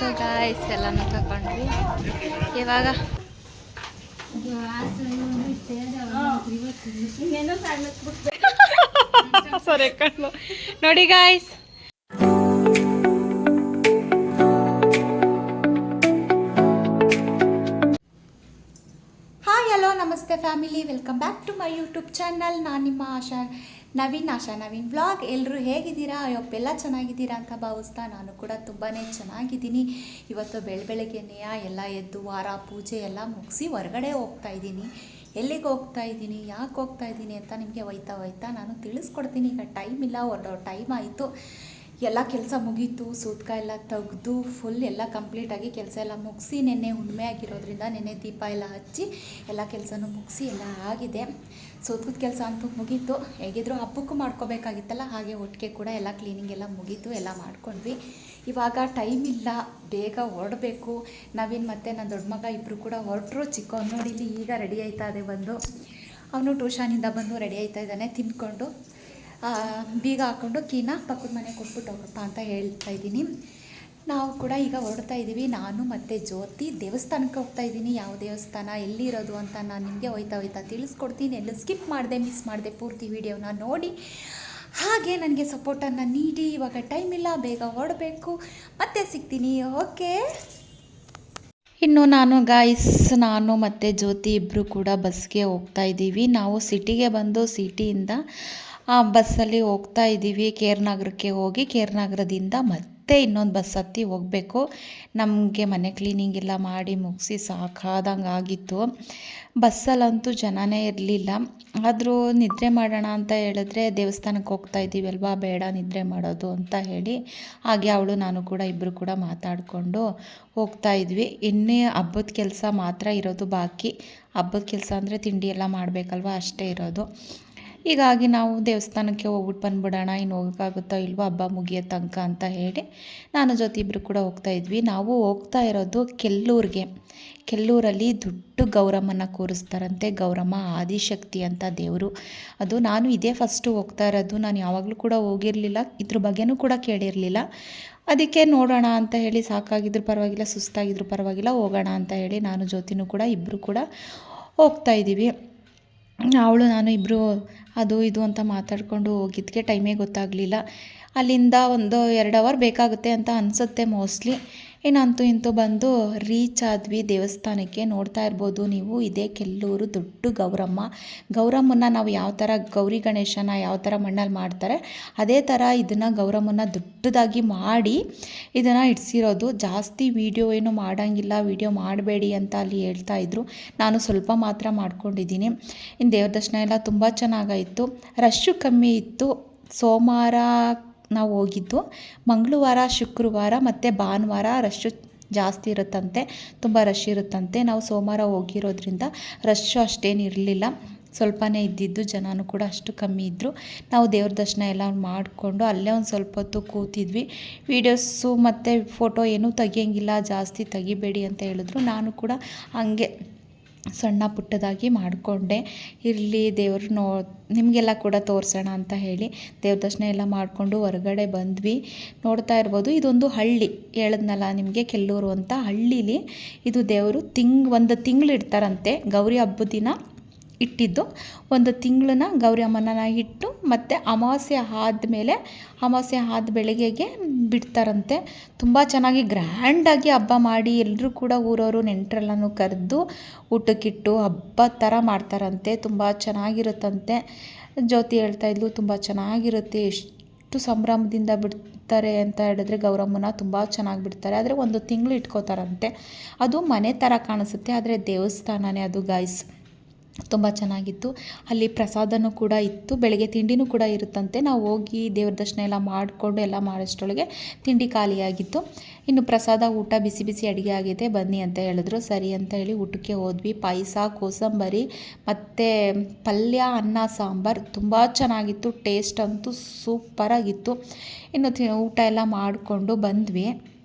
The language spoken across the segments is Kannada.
ಸೊ ಗಾಯ್ಸ್ ಎಲ್ಲನೂ ತಗೊಂಡ್ವಿ ಇವಾಗ ಸರಿ ಕಣ್ಣು ನೋಡಿ guys. Hi hello namaste family, welcome back to my YouTube channel. ನಾನು ನಿಮ್ಮ ನವೀನ್ ವ್ಲಾಗ್. ಎಲ್ಲರೂ ಹೇಗಿದ್ದೀರಾ? ಎಲ್ಲ ಚೆನ್ನಾಗಿದ್ದೀರಾ ಅಂತ ಭಾವಿಸ್ತಾ ನಾನು ಕೂಡ ತುಂಬಾ ಚೆನ್ನಾಗಿದ್ದೀನಿ. ಇವತ್ತು ಬೆಳಗ್ಗೆನೇ ಎಲ್ಲ ಎದ್ದು ವಾರ ಪೂಜೆ ಎಲ್ಲ ಮುಗಿಸಿ ಹೊರಗಡೆ ಹೋಗ್ತಾ ಇದ್ದೀನಿ. ಎಲ್ಲಿಗೆ ಹೋಗ್ತಾ ಇದ್ದೀನಿ, ಯಾಕೆ ಹೋಗ್ತಾ ಇದ್ದೀನಿ ಅಂತ ನಿಮಗೆ ಹೋಯ್ತಾ ನಾನು ತಿಳಿಸ್ಕೊಡ್ತೀನಿ. ಈಗ ಟೈಮ್ ಇಲ್ಲ, ಹೊರಡೋ ಟೈಮ್ ಆಯಿತು. ಎಲ್ಲ ಕೆಲಸ ಮುಗೀತು, ಸೂತ್ಕ ಎಲ್ಲ ತೆಗೆದು ಫುಲ್ ಎಲ್ಲ ಕಂಪ್ಲೀಟಾಗಿ ಕೆಲಸ ಎಲ್ಲ ಮುಗಿಸಿ, ನೆನ್ನೆ ಹುಣ್ಣಿಮೆ ಆಗಿರೋದ್ರಿಂದ ನೆನ್ನೆ ದೀಪ ಎಲ್ಲ ಹಚ್ಚಿ ಎಲ್ಲ ಕೆಲಸನೂ ಮುಗಿಸಿ ಎಲ್ಲ ಆಗಿದೆ. ಸೂತ್ಕದ ಕೆಲಸ ಅಂತೂ ಮುಗೀತು. ಹೇಗಿದ್ರು ಹಬ್ಬಕ್ಕೂ ಮಾಡ್ಕೋಬೇಕಾಗಿತ್ತಲ್ಲ, ಹಾಗೆ ಒಟ್ಟಿಗೆ ಕೂಡ ಎಲ್ಲ ಕ್ಲೀನಿಂಗ್ ಎಲ್ಲ ಮುಗೀತು, ಎಲ್ಲ ಮಾಡ್ಕೊಂಡ್ವಿ. ಇವಾಗ ಟೈಮ್ ಇಲ್ಲ, ಬೇಗ ಹೊರಡಬೇಕು. ನವೀನ್ ಮತ್ತು ನನ್ನ ದೊಡ್ಡ ಮಗ ಇಬ್ಬರು ಕೂಡ ಹೊರಟರು. ಚಿಕ್ಕವನು ನೋಡಿಲಿ ಈಗ ರೆಡಿ ಆಯ್ತಾ ಇದೆ ಬಂದು. ಅವನು ಟ್ಯೂಷನಿಂದ ಬಂದು ರೆಡಿ ಆಯ್ತಾ ಇದ್ದಾನೆ. ತಿಂದ್ಕೊಂಡು ಬೀಗ ಹಾಕ್ಕೊಂಡು ಕೀನ ಪಕ್ಕದ ಮನೆ ಕೊಟ್ಬಿಟ್ಟು ಹೋಗಪ್ಪ ಅಂತ ಹೇಳ್ತಾ ಇದ್ದೀನಿ. ನಾವು ಕೂಡ ಈಗ ಹೊರಡ್ತಾ ಇದ್ದೀವಿ. ನಾನು ಮತ್ತು ಜ್ಯೋತಿ ದೇವಸ್ಥಾನಕ್ಕೆ ಹೋಗ್ತಾ ಇದ್ದೀನಿ. ಯಾವ ದೇವಸ್ಥಾನ, ಎಲ್ಲಿರೋದು ಅಂತ ನಾನು ನಿಮಗೆ ಹೋಯ್ತಾ ತಿಳಿಸ್ಕೊಡ್ತೀನಿ. ಎಲ್ಲ ಸ್ಕಿಪ್ ಮಾಡಿದೆ, ಮಿಸ್ ಮಾಡಿದೆ, ಪೂರ್ತಿ ವಿಡಿಯೋನ ನೋಡಿ ಹಾಗೆ ನನಗೆ ಸಪೋರ್ಟನ್ನು ನೀಡಿ. ಇವಾಗ ಟೈಮ್ ಇಲ್ಲ, ಬೇಗ ಹೊರಡಬೇಕು. ಮತ್ತೆ ಸಿಗ್ತೀನಿ, ಓಕೆ. ಇನ್ನು ನಾನು ಮತ್ತು ಜ್ಯೋತಿ ಇಬ್ಬರು ಕೂಡ ಬಸ್ಗೆ ಹೋಗ್ತಾ ಇದ್ದೀವಿ. ನಾವು ಸಿಟಿಗೆ ಬಂದು ಸಿಟಿಯಿಂದ ಬಸ್ಸಲ್ಲಿ ಹೋಗ್ತಾ ಇದ್ದೀವಿ. ಕೇರ್ನಗರಕ್ಕೆ ಹೋಗಿ ಕೇರ್ನಗರದಿಂದ ಮತ್ತೆ ಇನ್ನೊಂದು ಬಸ್ ಹತ್ತಿ ಹೋಗಬೇಕು. ನಮಗೆ ಮನೆ ಕ್ಲೀನಿಂಗ್ ಎಲ್ಲ ಮಾಡಿ ಮುಗಿಸಿ ಸಾಕಾದಂಗೆ ಆಗಿತ್ತು. ಬಸ್ಸಲ್ಲಂತೂ ಜನನೇ ಇರಲಿಲ್ಲ. ಆದರೂ ನಿದ್ರೆ ಮಾಡೋಣ ಅಂತ ಹೇಳಿದ್ರೆ ದೇವಸ್ಥಾನಕ್ಕೆ ಹೋಗ್ತಾ ಇದ್ದೀವಿ ಅಲ್ವಾ, ಬೇಡ ನಿದ್ರೆ ಮಾಡೋದು ಅಂತ ಹೇಳಿ ಹಾಗೆ ನಾನು ಕೂಡ ಇಬ್ಬರು ಕೂಡ ಮಾತಾಡಿಕೊಂಡು ಹೋಗ್ತಾ ಇದ್ವಿ. ಇನ್ನೇ ಹಬ್ಬದ ಕೆಲಸ ಮಾತ್ರ ಇರೋದು ಬಾಕಿ. ಹಬ್ಬದ ಕೆಲಸ ಅಂದರೆ ತಿಂಡಿ ಎಲ್ಲ ಮಾಡಬೇಕಲ್ವ, ಅಷ್ಟೇ ಇರೋದು. ಹೀಗಾಗಿ ನಾವು ದೇವಸ್ಥಾನಕ್ಕೆ ಹೋಗ್ಬಿಟ್ಟು ಬಂದುಬಿಡೋಣ, ಇನ್ನು ಹೋಗೋಕ್ಕಾಗುತ್ತೋ ಇಲ್ವೋ ಹಬ್ಬ ಮುಗಿಯೋ ತನಕ ಅಂತ ಹೇಳಿ ನಾನು ಜೊತೆ ಇಬ್ಬರು ಕೂಡ ಹೋಗ್ತಾ ಇದ್ವಿ. ನಾವು ಹೋಗ್ತಾ ಇರೋದು ಕೆಲ್ಲೂರಲ್ಲಿ ದೊಡ್ಡ ಗೌರಮ್ಮನ ಕೂರಿಸ್ತಾರಂತೆ. ಗೌರಮ್ಮ ಆದಿಶಕ್ತಿ ಅಂತ ದೇವರು. ಅದು ನಾನು ಇದೇ ಫಸ್ಟು ಹೋಗ್ತಾ ಇರೋದು. ನಾನು ಯಾವಾಗಲೂ ಕೂಡ ಹೋಗಿರಲಿಲ್ಲ, ಇದ್ರ ಬಗ್ಗೆನೂ ಕೂಡ ಕೇಳಿರಲಿಲ್ಲ. ಅದಕ್ಕೆ ನೋಡೋಣ ಅಂತ ಹೇಳಿ, ಸಾಕಾಗಿದ್ರು ಪರವಾಗಿಲ್ಲ, ಸುಸ್ತಾಗಿದ್ರು ಪರವಾಗಿಲ್ಲ, ಹೋಗೋಣ ಅಂತ ಹೇಳಿ ನಾನು ಜ್ಯೋತಿನೂ ಕೂಡ ಇಬ್ಬರು ಕೂಡ ಹೋಗ್ತಾ ಇದ್ದೀವಿ. ನಾನು ಇಬ್ಬರು ಅದು ಇದು ಅಂತ ಮಾತಾಡಿಕೊಂಡು ಹೋಗಿದ್ದಕ್ಕೆ ಟೈಮೇ ಗೊತ್ತಾಗಲಿಲ್ಲ. ಅಲ್ಲಿಂದ ಒಂದು 2 ಅವರ್ ಬೇಕಾಗುತ್ತೆ ಅಂತ ಅನಿಸುತ್ತೆ ಮೋಸ್ಟ್ಲಿ. ಇನ್ನಂತೂ ಇಂತೂ ಬಂದು ರೀಚ್ ಆದ್ವಿ ದೇವಸ್ಥಾನಕ್ಕೆ. ನೋಡ್ತಾ ಇರ್ಬೋದು ನೀವು, ಇದೇ ಕೆಲ್ಲೂರು ದೊಡ್ಡ ಗೌರಮ್ಮನ ನಾವು ಯಾವ ಥರ ಗೌರಿ ಗಣೇಶನ ಯಾವ ಥರ ಮಣ್ಣಲ್ಲಿ ಮಾಡ್ತಾರೆ ಅದೇ ಥರ ಇದನ್ನು ಗೌರಮ್ಮನ ದೊಡ್ಡದಾಗಿ ಮಾಡಿ ಇದನ್ನು ಇಡಿಸಿರೋದು. ಜಾಸ್ತಿ ವೀಡಿಯೋ ಏನು ಮಾಡೋಂಗಿಲ್ಲ, ವೀಡಿಯೋ ಮಾಡಬೇಡಿ ಅಂತ ಅಲ್ಲಿ ಹೇಳ್ತಾ ಇದ್ರು. ನಾನು ಸ್ವಲ್ಪ ಮಾತ್ರ ಮಾಡ್ಕೊಂಡಿದ್ದೀನಿ. ಇನ್ನು ದೇವ್ರ ದರ್ಶನ ಎಲ್ಲ ತುಂಬ ಚೆನ್ನಾಗಾಯಿತು. ರಶ್ಶು ಕಮ್ಮಿ ಇತ್ತು. ಸೋಮವಾರ ನಾವು ಹೋಗಿದ್ದು, ಮಂಗಳವಾರ, ಶುಕ್ರವಾರ ಮತ್ತು ಭಾನುವಾರ ರಶ್ಶು ಜಾಸ್ತಿ ಇರುತ್ತಂತೆ, ತುಂಬ ರಶ್ ಇರುತ್ತಂತೆ. ನಾವು ಸೋಮವಾರ ಹೋಗಿರೋದ್ರಿಂದ ರಶ್ಶು ಅಷ್ಟೇನಿರಲಿಲ್ಲ, ಸ್ವಲ್ಪನೇ ಇದ್ದಿದ್ದು. ಜನನೂ ಕೂಡ ಅಷ್ಟು ಕಮ್ಮಿ ಇದ್ದರು. ನಾವು ದೇವ್ರ ದರ್ಶನ ಎಲ್ಲ ಮಾಡಿಕೊಂಡು ಅಲ್ಲೇ ಒಂದು ಸ್ವಲ್ಪ ಹೊತ್ತು ಕೂತಿದ್ವಿ. ವೀಡಿಯೋಸು ಮತ್ತು ಫೋಟೋ ಏನೂ ತೆಗಿಯೋಂಗಿಲ್ಲ, ಜಾಸ್ತಿ ತೆಗಿಬೇಡಿ ಅಂತ ಹೇಳಿದ್ರು. ನಾನು ಕೂಡ ಹಂಗೆ ಸಣ್ಣ ಪುಟ್ಟದಾಗಿ ಮಾಡಿಕೊಂಡೆ. ಇರಲಿ ದೇವರು ನಿಮಗೆಲ್ಲ ಕೂಡ ತೋರಿಸೋಣ ಅಂತ ಹೇಳಿ ದೇವ್ರ ದರ್ಶನ ಎಲ್ಲ ಮಾಡಿಕೊಂಡು ಹೊರಗಡೆ ಬಂದ್ವಿ. ನೋಡ್ತಾ ಇರ್ಬೋದು, ಇದೊಂದು ಹಳ್ಳಿ. ಹೇಳಿದ್ನಲ್ಲ ನಿಮಗೆ, ಕೆಲ್ಲೂರು ಅಂತ ಹಳ್ಳೀಲಿ ಇದು ದೇವರು ಒಂದು ತಿಂಗಳು ಇಡ್ತಾರಂತೆ. ಗೌರಿ ಹಬ್ಬದ ದಿನ ಇಟ್ಟಿದ್ದು, ಒಂದು ತಿಂಗಳನ್ನ ಗೌರಿ ಅಮ್ಮನ ಇಟ್ಟು ಮತ್ತು ಅಮಾವಾಸ್ಯೆ ಆದ ಬೆಳಗ್ಗೆಗೆ ಬಿಡ್ತಾರಂತೆ. ತುಂಬ ಚೆನ್ನಾಗಿ ಗ್ರ್ಯಾಂಡಾಗಿ ಹಬ್ಬ ಮಾಡಿ ಎಲ್ಲರೂ ಕೂಡ ಊರವರು ನೆಂಟರೆಲ್ಲನೂ ಕರೆದು ಊಟಕ್ಕಿಟ್ಟು ಹಬ್ಬದ ಥರ ಮಾಡ್ತಾರಂತೆ. ತುಂಬ ಚೆನ್ನಾಗಿರುತ್ತಂತೆ. ಜ್ಯೋತಿ ಹೇಳ್ತಾ ಇದ್ಲು, ತುಂಬ ಚೆನ್ನಾಗಿರುತ್ತೆ, ಎಷ್ಟು ಸಂಭ್ರಮದಿಂದ ಬಿಡ್ತಾರೆ ಅಂತ ಹೇಳಿದ್ರೆ ಗೌರಮ್ಮನ ತುಂಬ ಚೆನ್ನಾಗಿ ಬಿಡ್ತಾರೆ. ಆದರೆ ಒಂದು ತಿಂಗಳು ಇಟ್ಕೋತಾರಂತೆ. ಅದು ಮನೆ ಥರ ಕಾಣಿಸುತ್ತೆ, ಆದರೆ ದೇವಸ್ಥಾನನೇ ಅದು ಗಾಯ್ಸ್. ತುಂಬ ಚೆನ್ನಾಗಿತ್ತು. ಅಲ್ಲಿ ಪ್ರಸಾದನೂ ಕೂಡ ಇತ್ತು, ಬೆಳಗ್ಗೆ ತಿಂಡಿನೂ ಕೂಡ ಇರುತ್ತಂತೆ. ನಾವು ಹೋಗಿ ದೇವ್ರ ದರ್ಶನ ಎಲ್ಲ ಮಾಡಿಕೊಂಡು ಎಲ್ಲ ಮಾಡೋಷ್ಟರೊಳಗೆ ತಿಂಡಿ ಖಾಲಿಯಾಗಿತ್ತು. ಇನ್ನು ಪ್ರಸಾದ ಊಟ ಬಿಸಿ ಅಡುಗೆ ಆಗಿದೆ, ಬನ್ನಿ ಅಂತ ಹೇಳಿದ್ರು. ಸರಿ ಅಂತ ಹೇಳಿ ಊಟಕ್ಕೆ ಹೋದ್ವಿ. ಪಾಯಸ, ಕೋಸಂಬರಿ ಮತ್ತು ಪಲ್ಯ, ಅನ್ನ, ಸಾಂಬಾರು ತುಂಬ ಚೆನ್ನಾಗಿತ್ತು. ಟೇಸ್ಟ್ ಅಂತೂ ಸೂಪರಾಗಿತ್ತು. ಇನ್ನು ಊಟ ಎಲ್ಲ ಮಾಡಿಕೊಂಡು ಬಂದ್ವಿ.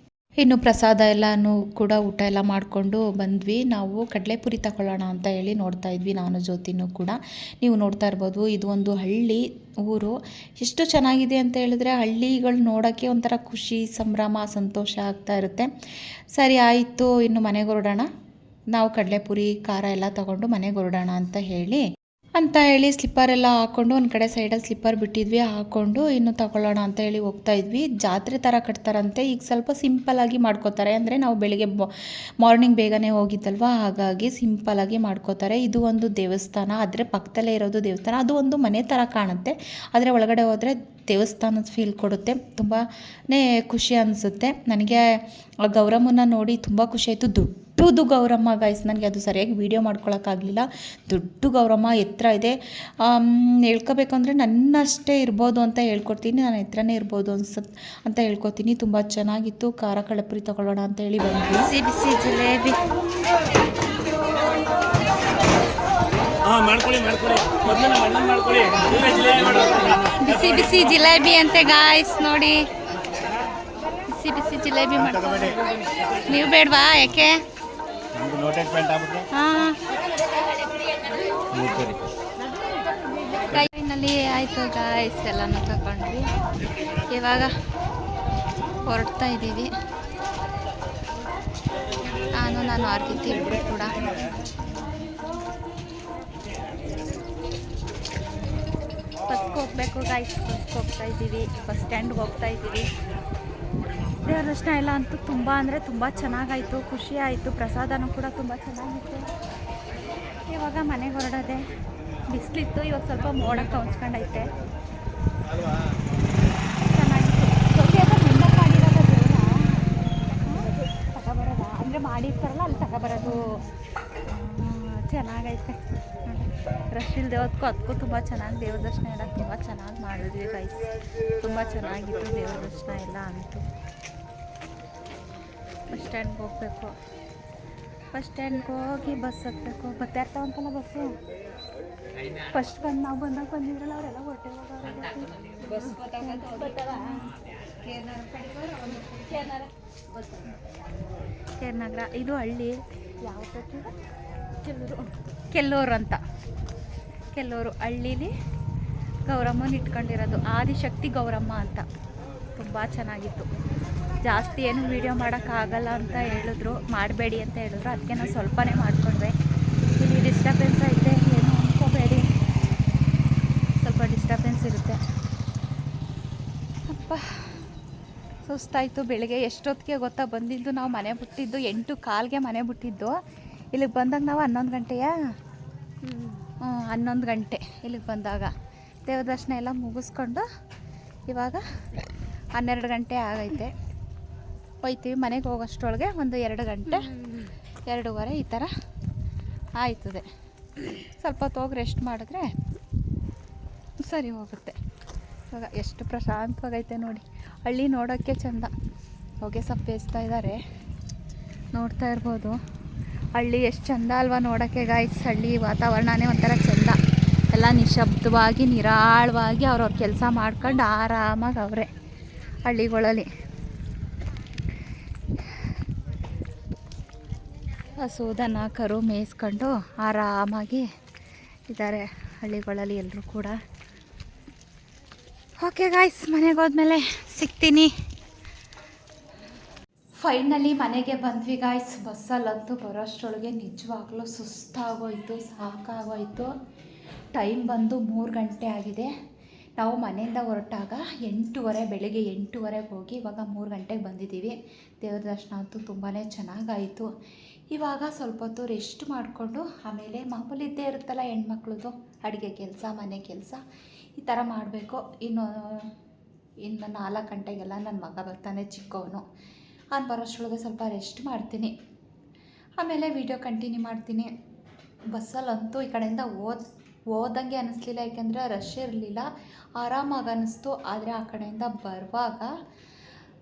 ಇನ್ನು ಪ್ರಸಾದ ಎಲ್ಲನೂ ಕೂಡ ಊಟ ಎಲ್ಲ ಮಾಡಿಕೊಂಡು ಬಂದ್ವಿ. ನಾವು ಕಡಲೆಪುರಿ ತಗೊಳ್ಳೋಣ ಅಂತ ಹೇಳಿ ನೋಡ್ತಾ ಇದ್ವಿ ನಾನು ಜ್ಯೋತಿನೂ ಕೂಡ. ನೀವು ನೋಡ್ತಾ ಇರ್ಬೋದು, ಇದು ಒಂದು ಹಳ್ಳಿ ಊರು. ಎಷ್ಟು ಚೆನ್ನಾಗಿದೆ ಅಂತ ಹೇಳಿದ್ರೆ ಹಳ್ಳಿಗಳು ನೋಡೋಕ್ಕೆ ಒಂಥರ ಖುಷಿ, ಸಂಭ್ರಮ, ಸಂತೋಷ ಆಗ್ತಾ ಇರುತ್ತೆ. ಸರಿ ಆಯಿತು, ಇನ್ನು ಮನೆಗೆ ಹೊರಡೋಣ, ನಾವು ಕಡಲೆಪುರಿ ಖಾರ ಎಲ್ಲ ತಗೊಂಡು ಮನೆಗೆ ಹೊರಡೋಣ ಅಂತ ಹೇಳಿ ಸ್ಲಿಪ್ಪರೆಲ್ಲ ಹಾಕ್ಕೊಂಡು ಒಂದು ಕಡೆ ಸೈಡಲ್ಲಿ ಸ್ಲಿಪ್ಪರ್ ಬಿಟ್ಟಿದ್ವಿ, ಹಾಕ್ಕೊಂಡು ಇನ್ನು ತಗೊಳ್ಳೋಣ ಅಂತ ಹೇಳಿ ಹೋಗ್ತಾ ಇದ್ವಿ. ಜಾತ್ರೆ ಥರ ಕಟ್ತಾರಂತೆ, ಈಗ ಸ್ವಲ್ಪ ಸಿಂಪಲ್ಲಾಗಿ ಮಾಡ್ಕೋತಾರೆ. ಅಂದರೆ ನಾವು ಬೆಳಿಗ್ಗೆ ಮಾರ್ನಿಂಗ್ ಬೇಗನೆ ಹೋಗಿದ್ದಲ್ವ, ಹಾಗಾಗಿ ಸಿಂಪಲ್ಲಾಗಿ ಮಾಡ್ಕೋತಾರೆ. ಇದು ಒಂದು ದೇವಸ್ಥಾನ, ಅದರ ಪಕ್ಕದಲ್ಲೇ ಇರೋದು ದೇವಸ್ಥಾನ. ಅದು ಒಂದು ಮನೆ ಥರ ಕಾಣುತ್ತೆ, ಆದರೆ ಒಳಗಡೆ ಹೋದರೆ ದೇವಸ್ಥಾನದ ಫೀಲ್ ಕೊಡುತ್ತೆ. ತುಂಬಾ ಖುಷಿ ಅನಿಸುತ್ತೆ. ನನಗೆ ಆ ಗೌರಮ್ಮನ ನೋಡಿ ತುಂಬ ಖುಷಿ ಆಯಿತು. ದೊಡ್ಡದು ಗೌರಮ್ಮ ಗೈಸ್, ನನಗೆ ಅದು ಸರಿಯಾಗಿ ವೀಡಿಯೋ ಮಾಡ್ಕೊಳಕ್ಕಾಗಲಿಲ್ಲ. ದೊಡ್ಡ ಗೌರಮ್ಮ, ಎತ್ತರ ಇದೆ. ಹೇಳ್ಕೋಬೇಕು ಅಂದರೆ ನನ್ನಷ್ಟೇ ಇರ್ಬೋದು ಅಂತ ಹೇಳ್ಕೊಡ್ತೀನಿ, ನಾನು ಎತ್ತರನೇ ಇರ್ಬೋದು ಅಂತ ಹೇಳ್ಕೊತೀನಿ. ತುಂಬ ಚೆನ್ನಾಗಿತ್ತು. ಖಾರ ಕಡಲೆಪುರಿ ತಗೊಳ್ಳೋಣ ಅಂತ ಹೇಳಿ ಬಂದ್ವಿ. ಬಿಸಿ ಬಿಸಿ ಜಿಲೇಬಿ ಬಿಸಿ ಬಿಸಿ ಜಿಲೇಬಿ ಅಂತೆ ಗಾಯ್ಸ್, ನೋಡಿ ಬಿಸಿ ಬಿಸಿ ಜಿಲೇಬಿ ಮಾಡ್ಕೊಂಡು. ನೀವು ಬೇಡವಾ? ಯಾಕೆ? ಕೈನಲ್ಲಿ ಆಯಿತು ಗಾಯ್ಸ್, ಎಲ್ಲನೂ ತಗೊಂಡ್ವಿ. ಇವಾಗ ಹೊರಡ್ತಾ ಇದ್ದೀವಿ, ನಾನು ಆರ್ಗಿತಿ ಇಬ್ಬರು ಕೂಡ. ಬಸ್ಗೆ ಹೋಗ್ಬೇಕು ಗಾಯ್ಸ್, ಬಸ್ಗೆ ಹೋಗ್ತಾ ಇದ್ದೀವಿ, ಬಸ್ ಸ್ಟ್ಯಾಂಡ್ಗೆ ಹೋಗ್ತಾ ಇದ್ದೀವಿ. ದೇವ್ರ ದರ್ಶನ ಎಲ್ಲ ಅಂತೂ ತುಂಬ ಅಂದರೆ ತುಂಬ ಚೆನ್ನಾಗಾಯಿತು, ಖುಷಿ ಆಯಿತು. ಪ್ರಸಾದನೂ ಕೂಡ ತುಂಬ ಚೆನ್ನಾಗಿತ್ತು. ಇವಾಗ ಮನೆಗೆ ಹೊರಡೋದೆ. ಬಿಸಿಲಿತ್ತು, ಇವಾಗ ಸ್ವಲ್ಪ ಮೋಡ ಕೌಚ್ಕೊಂಡೈತೆ, ಚೆನ್ನಾಗಿತ್ತು. ಜೊತೆ ಎಲ್ಲ ಮೆಂಡಕ್ಕೆ ಮಾಡಿರೋದು ತಗೊಬರೋದ, ಅಂದರೆ ಮಾಡಿರ್ತಾರಲ್ಲ ಅಲ್ಲಿ ತಗೊಬರೋದು. ಚೆನ್ನಾಗೈತೆ. ರಶ್ ಇಲ್ಲದೆ ಅದಕ್ಕೂ ತುಂಬ ಚೆನ್ನಾಗಿ ದೇವ್ರ ದರ್ಶನ ಎಲ್ಲ ತುಂಬ ಚೆನ್ನಾಗಿ ಮಾಡಿದ್ವಿ ಗೈಸ್. ತುಂಬ ಚೆನ್ನಾಗಿತ್ತು ದೇವ್ರ ದರ್ಶನ ಎಲ್ಲ ಅಂತೂ. ಬಸ್ ಸ್ಟ್ಯಾಂಡ್ಗೆ ಹೋಗಬೇಕು, ಬಸ್ ಸ್ಟ್ಯಾಂಡ್ಗೆ ಹೋಗಿ ಬಸ್ ಹತ್ತಬೇಕು. ಬರ್ತಾ ಇರ್ತಾವಂತಲ್ಲ ಬಸ್ಸು. ಫಸ್ಟ್ ನಾವು ಬಂದಿದ್ರಲ್ಲ, ಅವರೆಲ್ಲ ಹೊಟ್ಟೆ ಕೇರ್ನಗರ. ಇದು ಹಳ್ಳಿ ಯಾವ ಕೆಲ್ಲೂರು ಅಂತ. ಕೆಲ್ಲೂರು ಹಳ್ಳೀಲಿ ಗೌರಮ್ಮನ ಇಟ್ಕೊಂಡಿರೋದು, ಆದಿಶಕ್ತಿ ಗೌರಮ್ಮ ಅಂತ. ತುಂಬ ಚೆನ್ನಾಗಿತ್ತು. ಜಾಸ್ತಿ ಏನು ವೀಡಿಯೋ ಮಾಡೋಕ್ಕಾಗಲ್ಲ ಅಂತ ಹೇಳಿದ್ರು, ಮಾಡಬೇಡಿ ಅಂತ ಹೇಳಿದ್ರು. ಅದಕ್ಕೆ ನಾವು ಸ್ವಲ್ಪನೇ ಮಾಡಿಕೊಂಡ್ರೆ. ಇಲ್ಲಿ ಡಿಸ್ಟರ್ಬೆನ್ಸ್ ಐತೆ, ಏನು ಅಂದ್ಕೋಬೇಡಿ, ಸ್ವಲ್ಪ ಡಿಸ್ಟರ್ಬೆನ್ಸ್ ಇರುತ್ತೆ. ಅಪ್ಪ ಸುಸ್ತಾಯಿತು. ಬೆಳಿಗ್ಗೆ ಎಷ್ಟೊತ್ತಿಗೆ ಗೊತ್ತಾ ಬಂದಿದ್ದು? ನಾವು ಮನೆ ಬಿಟ್ಟಿದ್ದು 8:15ಗೆ ಮನೆ ಬಿಟ್ಟಿದ್ದು. ಇಲ್ಲಿಗೆ ಬಂದಾಗ ನಾವು 11 ಗಂಟೆಯ 11 ಗಂಟೆ ಇಲ್ಲಿಗೆ ಬಂದಾಗ. ದೇವ್ರ ದರ್ಶನ ಎಲ್ಲ ಮುಗಿಸ್ಕೊಂಡು ಇವಾಗ 12 ಗಂಟೆ ಆಗೈತೆ. ಹೋಯ್ತೀವಿ ಮನೆಗೆ ಹೋಗೋಷ್ಟರೊಳಗೆ ಒಂದು 2 ಗಂಟೆ 2:15 ಈ ಥರ ಆಯ್ತದೆ. ಸ್ವಲ್ಪ ಹೊತ್ತು ಹೋಗಿ ರೆಸ್ಟ್ ಮಾಡಿದ್ರೆ ಸರಿ ಹೋಗುತ್ತೆ. ಇವಾಗ ಎಷ್ಟು ಪ್ರಶಾಂತವಾಗೈತೆ ನೋಡಿ. ಹಳ್ಳಿ ನೋಡೋಕ್ಕೆ ಚೆಂದ. ಹೊಗೆ ಸಪ್ಪೇಸ್ತಾ ಇದ್ದಾರೆ, ನೋಡ್ತಾ ಇರ್ಬೋದು. ಹಳ್ಳಿ ಎಷ್ಟು ಚೆಂದ ಅಲ್ವಾ ನೋಡೋಕ್ಕೆ ಗಾಯ್ಸ್. ಹಳ್ಳಿ ವಾತಾವರಣನೇ ಒಂಥರ ಚೆಂದ. ಎಲ್ಲ ನಿಶಬ್ದವಾಗಿ ನಿರಾಳವಾಗಿ ಅವ್ರವ್ರ ಕೆಲಸ ಮಾಡ್ಕೊಂಡು ಆರಾಮಾಗಿ ಅವರೇ ಹಳ್ಳಿಗಳಲ್ಲಿ. ಹಸು ದನ ಕರು ಮೇಯಿಸ್ಕೊಂಡು ಆರಾಮಾಗಿ ಇದ್ದಾರೆ ಹಳ್ಳಿಗಳಲ್ಲಿ ಎಲ್ಲರೂ ಕೂಡ. ಓಕೆ ಗಾಯ್ಸ್, ಮನೆಗೆ ಹೋದ್ಮೇಲೆ ಸಿಗ್ತೀನಿ. ಫೈನಲಿ ಮನೆಗೆ ಬಂದ್ವಿ ಗಾಯ್ಸ್. ಬಸ್ಸಲ್ಲಂತೂ ಬರೋಷ್ಟರೊಳಗೆ ನಿಜವಾಗ್ಲೂ ಸುಸ್ತಾಗೋಯ್ತು, ಸಾಕಾಗೋಯ್ತು. ಟೈಮ್ ಬಂದು 3 ಗಂಟೆ ಆಗಿದೆ. ನಾವು ಮನೆಯಿಂದ ಹೊರಟಾಗ 8:30, ಬೆಳಿಗ್ಗೆ 8:30ಗೆ ಹೋಗಿ ಇವಾಗ 3 ಗಂಟೆಗೆ ಬಂದಿದ್ದೀವಿ. ದೇವ್ರ ದರ್ಶನ ಅಂತೂ ತುಂಬಾ ಚೆನ್ನಾಗಾಯಿತು. ಇವಾಗ ಸ್ವಲ್ಪ ಹೊತ್ತು ರೆಸ್ಟ್ ಮಾಡಿಕೊಂಡು ಆಮೇಲೆ ಮಾಮೂಲಿ ಇದ್ದೇ ಇರುತ್ತಲ್ಲ ಹೆಣ್ಮಕ್ಳದ್ದು, ಅಡುಗೆ ಕೆಲಸ, ಮನೆ ಕೆಲಸ ಈ ಥರ ಮಾಡಬೇಕು. ಇನ್ನು 4 ಗಂಟೆಗೆಲ್ಲ ನನ್ನ ಮಗ ಬರ್ತಾನೆ, ಚಿಕ್ಕವನು. ಅವ್ನು ಬರೋಷ್ಟರೊಳಗೆ ಸ್ವಲ್ಪ ರೆಸ್ಟ್ ಮಾಡ್ತೀನಿ, ಆಮೇಲೆ ವೀಡಿಯೋ ಕಂಟಿನ್ಯೂ ಮಾಡ್ತೀನಿ. ಬಸ್ಸಲ್ಲಂತೂ ಈ ಕಡೆಯಿಂದ ಹೋದಂಗೆ ಅನ್ನಿಸ್ಲಿಲ್ಲ, ಯಾಕೆಂದರೆ ರಶ್ ಇರಲಿಲ್ಲ, ಆರಾಮಾಗಿ ಅನ್ನಿಸ್ತು. ಆದರೆ ಆ ಕಡೆಯಿಂದ ಬರುವಾಗ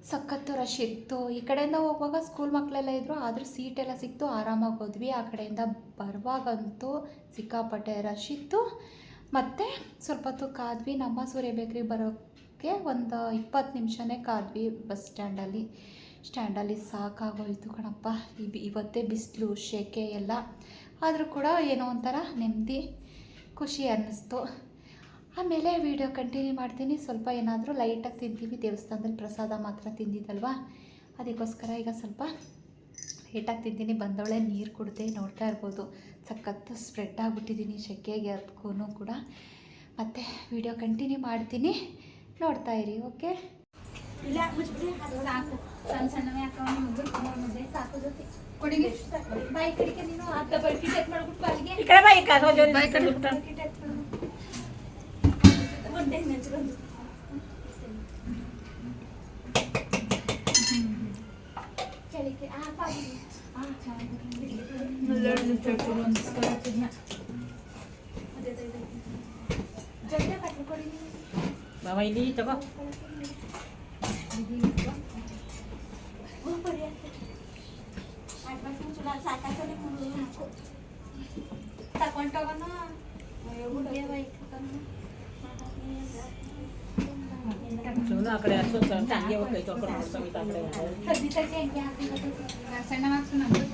ಸಖತ್ತು ರಶ್ ಇತ್ತು. ಈ ಕಡೆಯಿಂದ ಹೋಗುವಾಗ ಸ್ಕೂಲ್ ಮಕ್ಕಳೆಲ್ಲ ಇದ್ದರು, ಆದರೂ ಸೀಟೆಲ್ಲ ಸಿಕ್ತು, ಆರಾಮಾಗಿ ಹೋದ್ವಿ. ಆ ಕಡೆಯಿಂದ ಬರುವಾಗಂತೂ ಸಿಕ್ಕಾಪಟ್ಟೆ ರಶ್ ಇತ್ತು. ಮತ್ತು ಸ್ವಲ್ಪ ಹೊತ್ತು ಕಾದ್ವಿ. ನಮ್ಮ ಸೂರ್ಯ ಬೇಕ್ರಿಗೆ ಬರೋಕ್ಕೆ ಒಂದು 20 ನಿಮಿಷನೇ ಕಾದ್ವಿ ಬಸ್ ಸ್ಟ್ಯಾಂಡಲ್ಲಿ. ಸ್ಟ್ಯಾಂಡಲ್ಲಿ ಸಾಕಾಗೋಯ್ತು ಕಣಪ್ಪ. ಇವತ್ತೇ ಬಿಸಿಲು ಶೆಕೆ ಎಲ್ಲ, ಆದರೂ ಕೂಡ ಏನೋ ಒಂಥರ ನೆಮ್ಮದಿ ಖುಷಿ ಅನ್ನಿಸ್ತು. ಆಮೇಲೆ ವೀಡಿಯೋ ಕಂಟಿನ್ಯೂ ಮಾಡ್ತೀನಿ. ಸ್ವಲ್ಪ ಏನಾದರೂ ಲೈಟಾಗಿ ತಿಂತೀವಿ, ದೇವಸ್ಥಾನದಲ್ಲಿ ಪ್ರಸಾದ ಮಾತ್ರ ತಿಂದಿದ್ದಲ್ವ, ಅದಕ್ಕೋಸ್ಕರ ಈಗ ಸ್ವಲ್ಪ ಲೈಟಾಗಿ ತಿಂತೀನಿ. ಬಂದವಳೆ ನೀರು ಕುಡಿದೆ, ನೋಡ್ತಾ ಇರ್ಬೋದು ಸಖತ್ತು ಸ್ಪ್ರೆಡ್ ಆಗಿಬಿಟ್ಟಿದ್ದೀನಿ ಶೆಕೆಗೆ, ಅದಕ್ಕೂ ಕೂಡ. ಮತ್ತು ವೀಡಿಯೋ ಕಂಟಿನ್ಯೂ ಮಾಡ್ತೀನಿ, ನೋಡ್ತಾ ಇರಿ. ಓಕೆ, ಇಲ್ಲ ಮುಚ್ಚಿಬಿಡಿ, ಅದು ಸಾಕು. ಸಣ್ಣ ಸಣ್ಣವೇ ಹಾಕೊಂಡು ಮುದ್ದೆ ಸಾಕು ಜೊತೆ ಕೊಡಿಗೆ ಬಾಯಿ ಕಡಿಕೆ ನೀನು ಅತ್ತ ಬಡ್ಕಿ ಟೆಟ್ ಮಾಡ್ಬಿಟ್ಟು ಬಾಯಿಗೆ ಈ ಕಡೆ ಬಾಯಿ ಕಾಸೋ ಜೊತೆ ಬಾಯಿ ಕಡಿಬಿಟ್ಟು ಒಂದೇ ನೆಚ್ಕೊಂಡು ಕೆಳಕ್ಕೆ ಪಾಗಿ ಚೆನ್ನಾಗಿ ಚೂರು ಅನ್ಸ್ಕೊಳ್ತಿದ್ನ. ಅದೇ ಜೊತೆ ಕಟ್ಕೊಡಿ ಬಾಬಾ, ಇಲ್ಲಿ ತಗೋ. ತಗೊಂಡೋಗೋಣ ಆ ಕಡೆ ಹಂಗೆ ಹೋಗ್ತೈತೆ ಸಣ್ಣ ಮಾರ್ಕ್ಸು ನಮ್ಮದು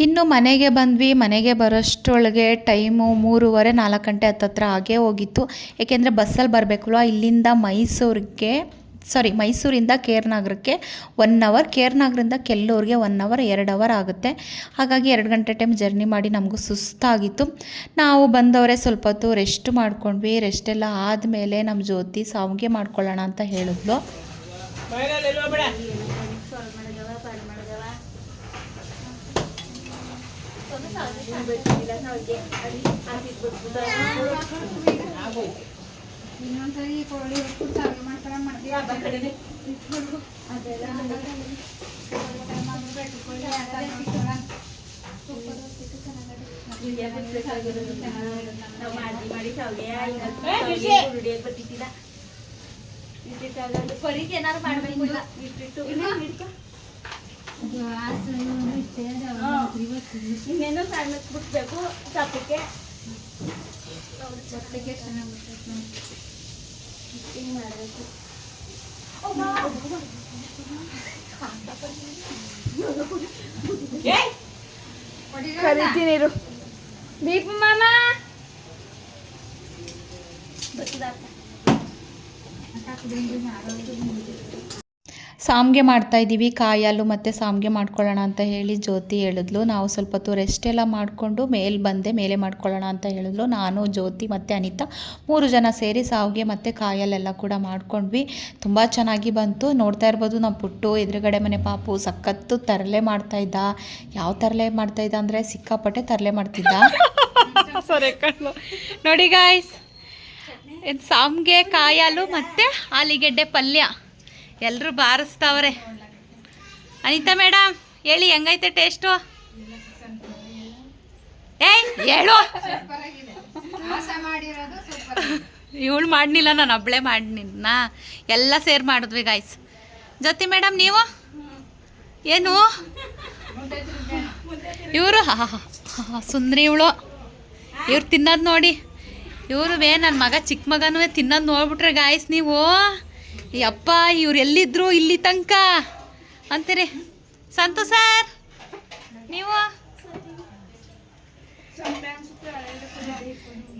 ಇನ್ನು ಮನೆಗೆ ಬಂದ್ವಿ. ಮನೆಗೆ ಬರೋಷ್ಟರೊಳಗೆ ಟೈಮು 3:30 4 ಗಂಟೆ ಹತ್ತತ್ರ ಆಗೇ ಹೋಗಿತ್ತು. ಏಕೆಂದರೆ ಬಸ್ಸಲ್ಲಿ ಬರಬೇಕಲ್ವ, ಇಲ್ಲಿಂದ ಮೈಸೂರಿಂದ ಕೇರ್ನಗರಕ್ಕೆ 1 ಅವರ್, ಕೇರ್ನಗರಿಂದ ಕೆಲ್ಲೂರಿಗೆ 1 ಅವರ್, 2 ಅವರ್ ಆಗುತ್ತೆ. ಹಾಗಾಗಿ 2 ಗಂಟೆ ಟೈಮ್ ಜರ್ನಿ ಮಾಡಿ ನಮಗೂ ಸುಸ್ತಾಗಿತ್ತು. ನಾವು ಬಂದವರೇ ಸ್ವಲ್ಪ ಹೊತ್ತು ರೆಸ್ಟ್ ಮಾಡ್ಕೊಂಡ್ವಿ. ರೆಸ್ಟೆಲ್ಲ ಆದಮೇಲೆ ನಮ್ಮ ಜ್ಯೋತಿ ಶಾವಿಗೆ ಮಾಡ್ಕೊಳ್ಳೋಣ ಅಂತ ಹೇಳಿದ್ಲು. ಇನ್ನೊಂದ್ಸರಿ ಕೋಳಿ ಸಾರಿಗೆ ಮಾಡ್ಕೊಂಡು ಮಾಡ್ತೀವಿ. ಅದೆಲ್ಲ ಪರಿಗೆ ಏನಾರು ಮಾಡಬೇಕು. ಇನ್ನೇನು ಸಣ್ಣ ಬಿಟ್ಬೇಕು ಸಪ್ಪಕ್ಕೆ ಜೊತೆಗೆ ಚೆನ್ನಾಗಿ ಹಿಂಗೆ ಮಾಡಬೇಕು. ಕರಿತೀನಿ ದೀಪ ಮಾಮ ಸಾಂಬ್ಗೆ ಮಾಡ್ತಾಯಿದ್ದೀವಿ. ಕಾಯಿ ಹಾಲು ಮತ್ತು ಸಾಂಬ್ಗೆ ಮಾಡ್ಕೊಳ್ಳೋಣ ಅಂತ ಹೇಳಿ ಜ್ಯೋತಿ ಹೇಳಿದ್ಲು. ನಾವು ಸ್ವಲ್ಪ ಹೊತ್ತು ರೆಸ್ಟ್ ಎಲ್ಲ ಮಾಡಿಕೊಂಡು ಮೇಲೆ ಮಾಡ್ಕೊಳ್ಳೋಣ ಅಂತ ಹೇಳಿದ್ಲು. ನಾನು, ಜ್ಯೋತಿ ಮತ್ತು ಅನಿತಾ 3 ಜನ ಸೇರಿ ಸಾವ್ಗೆ ಮತ್ತು ಕಾಯಿ ಹಾಲೆಲ್ಲ ಕೂಡ ಮಾಡ್ಕೊಂಡ್ವಿ. ತುಂಬ ಚೆನ್ನಾಗಿ ಬಂತು. ನೋಡ್ತಾ ಇರ್ಬೋದು ನಮ್ಮ ಪುಟ್ಟು ಎದುರುಗಡೆ ಮನೆ ಪಾಪು ಸಖತ್ತು ತರಲೆ ಮಾಡ್ತಾಯಿದ್ದ. ಯಾವ ತರಲೆ ಮಾಡ್ತಾಯಿದ್ದ ಅಂದರೆ ಸಿಕ್ಕಾಪಟ್ಟೆ ತರಲೆ ಮಾಡ್ತಿದ್ದ. ಸರಿ ನೋಡಿ ಗಾಯ್ಸ್, ಇದು ಸಾಂಬ್ಗೆ ಕಾಯಿ ಹಾಲು ಮತ್ತು ಆಲೂಗೆಡ್ಡೆ ಪಲ್ಯ ಎಲ್ಲರೂ ಬಾರಿಸ್ತಾವ್ರೆ. ಅನಿತಾ ಮೇಡಮ್ ಹೇಳಿ, ಹೆಂಗೈತೆ ಟೇಸ್ಟು? ಹೇಳು. ಇವಳು ಮಾಡಲಿಲ್ಲ, ನಾನು ಒಬ್ಬಳೇ ಮಾಡಿನ. ಎಲ್ಲ ಸೇರಿ ಮಾಡಿದ್ವಿ ಗಾಯ್ಸ್. ಜ್ಯೋತಿ ಮೇಡಮ್ ನೀವು ಏನು? ಇವರು ಸುಂದ್ರಿ ಇವಳು. ಇವ್ರು ತಿನ್ನೋದು ನೋಡಿ. ಇವರು ನನ್ನ ಮಗ ಚಿಕ್ಕ ಮಗನೂ ತಿನ್ನೋದು ನೋಡ್ಬಿಟ್ರೆ ಗಾಯ್ಸ್ ನೀವು, ಯಪ್ಪ ಇವ್ರು ಎಲ್ಲಿದ್ರು ಇಲ್ಲಿ ತನಕ ಅಂತೀರಿ. ಸಂತು ಸರ್ ನೀವು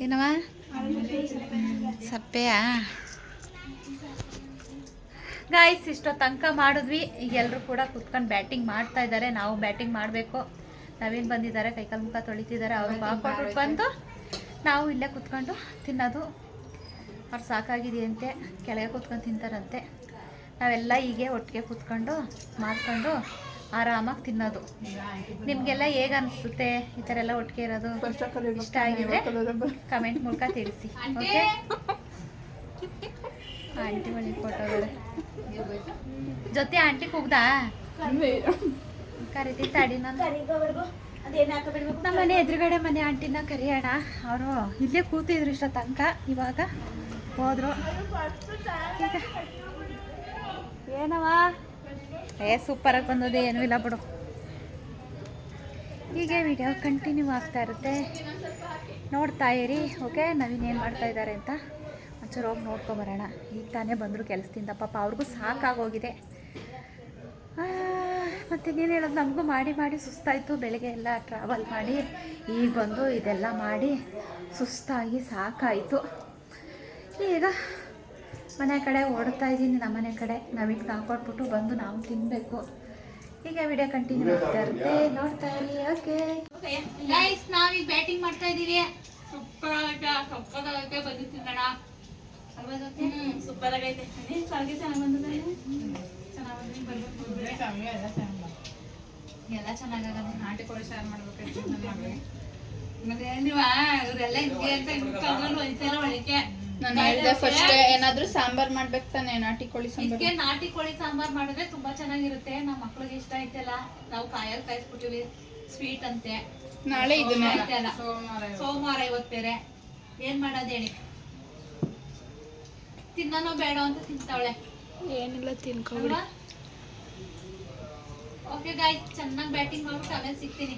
ಏನವ ಸಪ್ಪೆಯಾ ಗಾಯ್ಸ್? ಇಷ್ಟೋ ತನಕ ಮಾಡಿದ್ವಿ. ಈಗ ಎಲ್ಲರೂ ಕೂಡ ಕುತ್ಕೊಂಡು ಬ್ಯಾಟಿಂಗ್ ಮಾಡ್ತಾ ಇದ್ದಾರೆ. ನಾವು ಬ್ಯಾಟಿಂಗ್ ಮಾಡಬೇಕು. ನವೀನ್ ಬಂದಿದ್ದಾರೆ, ಕೈಕಾಲು ಮುಖ ತೊಳಿತಿದ್ದಾರೆ. ಅವರು ಬಾಕೊಟ್ಬಿಟ್ಟು ಬಂದು ನಾವು ಇಲ್ಲೇ ಕುತ್ಕೊಂಡು ತಿನ್ನೋದು. ಅವ್ರು ಸಾಕಾಗಿದೆಯಂತೆ, ಕೆಳಗೆ ಕೂತ್ಕೊಂಡು ತಿಂತಾರಂತೆ. ನಾವೆಲ್ಲ ಹೀಗೆ ಒಟ್ಟಿಗೆ ಕೂತ್ಕೊಂಡು ಮಾಡ್ಕೊಂಡು ಆರಾಮಾಗಿ ತಿನ್ನೋದು. ನಿಮಗೆಲ್ಲ ಹೇಗೆ ಅನಿಸುತ್ತೆ ಈ ಥರ ಎಲ್ಲ ಒಟ್ಟಿಗೆ ಇರೋದು? ಇಷ್ಟ ಆಗಿದ್ರೆ ಕಮೆಂಟ್ ಮೂಲಕ ತಿಳಿಸಿ. ಓಕೆ, ಆಂಟಿ ಬಳಿ ಫೋಟೋಗಳು ಜೊತೆ ಆಂಟಿ ಕೂಗ್ದಾ ಕರಿತಿ ತಡಿ. ನಾನು ನಮ್ಮ ಮನೆ ಎದುರುಗಡೆ ಮನೆ ಆಂಟಿನ ಕರಿಯೋಣ. ಅವರು ಇಲ್ಲೇ ಕೂತಿದ್ರು ಇಷ್ಟ ತನಕ, ಇವಾಗ ಹೋದ್ರು. ಏನವ ಸೂಪರಾಗಿ ಬಂದದೆ, ಏನೂ ಇಲ್ಲ ಬಿಡು. ಹೀಗೆ ವಿಡಿಯೋ ಕಂಟಿನ್ಯೂ ಆಗ್ತಾ ಇರುತ್ತೆ, ನೋಡ್ತಾ ಇರಿ. ಓಕೆ, ನವೀನೇನು ಮಾಡ್ತಾ ಇದ್ದಾರೆ ಅಂತ ಒಂಚೂರು ಹೋಗಿ ನೋಡ್ಕೊಬರೋಣ. ಈಗ ತಾನೇ ಬಂದರು ಕೆಲಸದಿಂದ, ಪಾಪ ಅವ್ರಿಗೂ ಸಾಕಾಗೋಗಿದೆ. ಮತ್ತು ಇನ್ನೇನು ಹೇಳೋದು, ನಮಗೂ ಮಾಡಿ ಮಾಡಿ ಸುಸ್ತಾಯಿತು. ಬೆಳಗ್ಗೆ ಎಲ್ಲ ಟ್ರಾವೆಲ್ ಮಾಡಿ ಈಗ ಬಂದು ಇದೆಲ್ಲ ಮಾಡಿ ಸುಸ್ತಾಗಿ ಸಾಕಾಯಿತು. ಈಗ ಮನೆ ಕಡೆ ಓಡ್ತಾ ಇದ್ದೀನಿ, ನಮ್ಮ ಮನೆ ಕಡೆ ನವೀನ್ ಹಾಕೊಟ್ಬಿಟ್ಟು ಬಂದು ನಾವು ತಿನ್ನಬೇಕು. ಈಗ ವಿಡಿಯೋ ಕಂಟಿನ್ಯೂ ಮಾಡ್ತಾ ಇರುತ್ತೆ, ನೋಡ್ತಾ ಇರಿ. ಓಕೆ ಗೈಸ್, ನಾವೀಗ ಬ್ಯಾಟಿಂಗ್ ಮಾಡ್ತಾ ಇದ್ದೀವಿ. ಸೂಪರ್ ಆಗೈತೆ ಬಂದು ತಿನ್ನೋಣ. ಸೂಪರ್ ಆಗೈತೆ, ಸಾರಿಗೆ ಚೆನ್ನಾಗಿ ಬಂದಿದೆ. ಎಲ್ಲ ಚೆನ್ನಾಗಾಗದೆ. ನಾಟಿ ಕೋಳಿ ಶೇರ್ ಮಾಡ್ಬೇಕಾಯ್ತು ನನ್ನ ಮಗಳಿಗೆ. ಮತ್ತೆ ನೀವ ಇವರೆಲ್ಲ ಹಿಂಗೆ ಅಂತ ಹೊಯ್ತಾರ ಒಳಗೆ. ನಾನು ಹೇಳಿದೆ ಫಸ್ಟ್ ಏನಾದ್ರೂ ಸಾಂಬಾರ್ ಮಾಡ್ಬೇಕು ತಾನೆ, ನಾಟಿ ಕೋಳಿ ಸಾಂಬಾರ್. ಇದಕ್ಕೆ ನಾಟಿ ಕೋಳಿ ಸಾಂಬಾರ್ ಮಾಡಿದ್ರೆ ತುಂಬಾ ಚೆನ್ನಾಗಿರುತ್ತೆ. ನಮ್ಮ ಮಕ್ಳಿಗೆ ಇಷ್ಟ ಐತಲ್ಲ, ನಾವು ಕಾಯಲ್ಲಿ ಕಾಯಿಸ್ಬಿಟ್ಟಿವಿ, ಸ್ವೀಟ್ ಅಂತೆ. ನಾಳೆ ಇದನ್ನ ಸೋಮವಾರ ಇವತ್ತು ಬೇರೆ ಏನ್ ಮಾಡೋದು ಹೇಳಿ. ತಿನ್ನನೋ ಬೇಡ ಅಂತ ತಿಂತಾವಳೆ. ಏನಿಲ್ಲ ತಿನ್ಕೊಬಿಡಿ. ಓಕೆ ಗಾಯ್ಸ್, ಚೆನ್ನಾಗಿ ಬ್ಯಾಟಿಂಗ್ ಮಾಡ್ಬಿಟ್ಟು ಆಮೇಲೆ ಸಿಗ್ತೀನಿ.